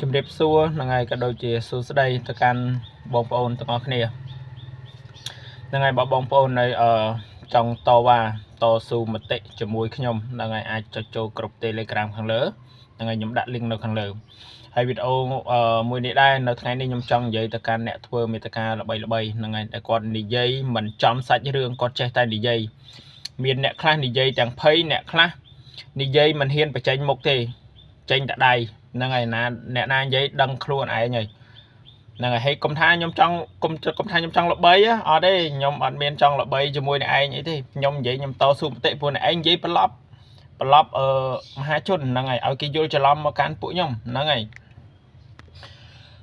ជំរាបសួរថ្ងៃ ក៏ដូចជាសួស្តីទៅកាន់បងប្អូនទាំងអស់គ្នាថ្ងៃបងប្អូននៅចង់តវ៉ាតស៊ូមតិជាមួយខ្ញុំថ្ងៃអាចចុចចូល ក្រុម Telegram ខាងលើថ្ងៃខ្ញុំដាក់ link នៅខាងលើហើយវីដេអូមួយនេះដែរនៅថ្ងៃនេះខ្ញុំចង់និយាយទៅកាន់អ្នកធ្វើមេត្តាល្បីៗថ្ងៃតែគាត់និយាយមិនចំសាច់រឿងគាត់ចេះតែនិយាយមានអ្នកខ្លះនិយាយទាំងភ័យអ្នកខ្លះនិយាយមិនហ៊ានបញ្ចេញមុខទេចេញតែដៃហ្នឹងហើយណាអ្នកណានិយាយដឹងខ្លួនឯងហើយហ្នឹងហើយហេតុកុំថាខ្ញុំចង់កុំថាខ្ញុំចង់ល្បីអត់ទេខ្ញុំអត់មានចង់ល្បីជាមួយនឹងឯងអីទេខ្ញុំនិយាយខ្ញុំតស៊ូមតិព្រោះឯងនិយាយប្រឡប់មហាជនហ្នឹងហើយឲ្យគេយល់ច្រឡំមកកាន់ពួកខ្ញុំហ្នឹងហើយ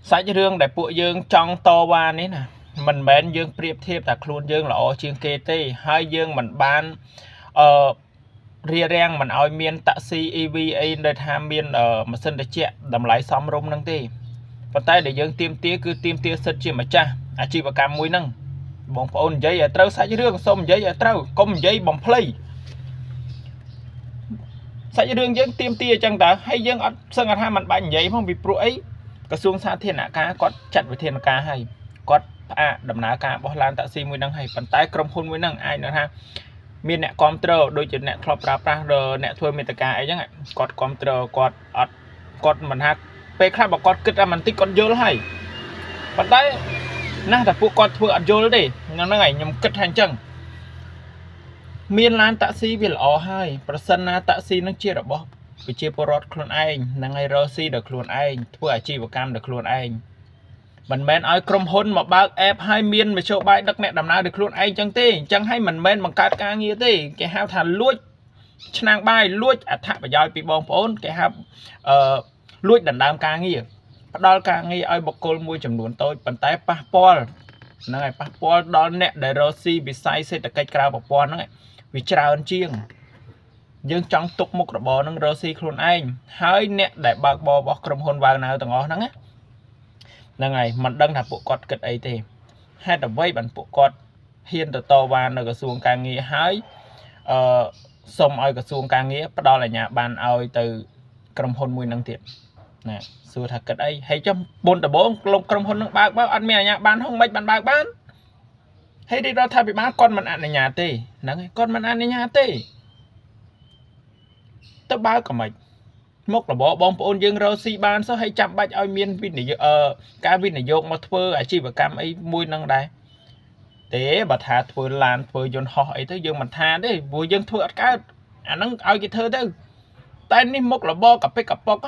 សាច់រឿងដែលពួកយើងចង់តវ៉ានេះណាមិនមែនយើងប្រៀបធៀបតែខ្លួនយើងល្អជាងគេទេហើយយើងមិនបានរារាំងមិនឲ្យមានតាក់ស៊ី EV អីដែលថាមានម៉ាស៊ីនត្រជាក់តម្លៃសមរម្យហ្នឹងទេប៉ុន្តែដែលយើងទាមទារគឺទាមទារសិទ្ធិជាម្ចាស់អាជីវកម្មមួយហ្នឹងបងប្អូននិយាយឲ្យត្រូវសាច់រឿងសូមនិយាយឲ្យត្រូវកុំនិយាយបំភ្លៃសាច់រឿងយើងទាមទារអញ្ចឹងតើហើយយើងអត់សឹងថាមិនបាច់និយាយផងពីព្រោះអីក្រសួងសាធារណការគាត់ចាត់វិធានការឲ្យគាត់ផ្អាកដំណើរការបោះឡានតាក់ស៊ីមួយហ្នឹងឲ្យប៉ុន្តែក្រុមហ៊ុនមួយហ្នឹងអាចនឹងថាមានអ្នកគ្រប់គ្រងដូចជាអ្នកធ្លាប់ប្រើប្រាស់អ្នកធ្វើមេត្តាអីចឹងគាត់គ្រប់គ្រងគាត់អត់គាត់មិនថាពេលខ្លះបើគាត់គិតថាមិនតិចគាត់យល់ហើយប៉ុន្តែណាស់តែពួកគាត់ធ្វើអត់យល់ទេហ្នឹងហើយខ្ញុំគិតថាអញ្ចឹងមានឡានតាក់ស៊ីវាល្អហើយប្រសិនណាតាក់ស៊ីនឹងជារបស់ប្រជាពលរដ្ឋខ្លួនឯងហ្នឹងហើយរកស៊ីដល់ខ្លួនឯងធ្វើអាជីវកម្មដល់ខ្លួនឯងមិនមែនឲ្យក្រុមហ៊ុនមកបើកអេបឲ្យមានមធ្យោបាយដឹកអ្នកដំណើរដោយខ្លួនឯងចឹងទេអញ្ចឹងឲ្យមិនមែនបង្កើតការងារទេគេហៅថាលួចឆ្នាំងបាយលួចអត្ថប្រយោជន៍ពីបងប្អូនគេហៅលួចដណ្ដើមការងារផ្ដល់ការងារឲ្យបុគ្គលមួយចំនួនតូចប៉ុន្តែប៉ះពាល់ហ្នឹងហើយប៉ះពាល់ដល់អ្នកដែលរកស៊ីវិស័យសេដ្ឋកិច្ចក្រៅប្រព័ន្ធហ្នឹងវាច្រើនជាងយើងចង់ទុកមុខរបរនឹងរកស៊ីខ្លួនឯងហើយអ្នកដែលបើកបររបស់ក្រុមហ៊ុនវ៉ាវណាវទាំងអស់ហ្នឹងហ្នឹងហើយមិនដឹងថាពួកគាត់គិតអីទេហេតុអ្វីបានពួកគាត់ហ៊ានទៅតវ៉ានៅក្រសួងការងារហើយសុំឲ្យក្រសួងការងារផ្ដល់អាជ្ញាប័ណ្ណឲ្យទៅក្រុមហ៊ុនមួយហ្នឹងទៀតណាសួរថាគិតអីហើយចំមុនដំបូងក្រុមហ៊ុននឹងបើកអត់មានអាជ្ញាប័ណ្ណហ្នឹងមិនបានបើកបានហើយរាជរដ្ឋាភិបាលគាត់មិនអនុញ្ញាតទេហ្នឹងហើយគាត់មិនអនុញ្ញាតទេទៅបើកក៏មិនមុខរបរបងប្អូនយើងរកស៊ីបានសោះហើយចាំបាច់ឲ្យមានការវិនិយោគមកធ្វើអាជីវកម្មអីមួយហ្នឹងដែរទេបើថាធ្វើឡានធ្វើយន្តហោះអីទៅយើងមិនថាទេព្រោះយើងធ្វើអត់កើតអាហ្នឹងឲ្យគេធ្វើទៅតែនេះមុខរបរកពិកកប៉ុក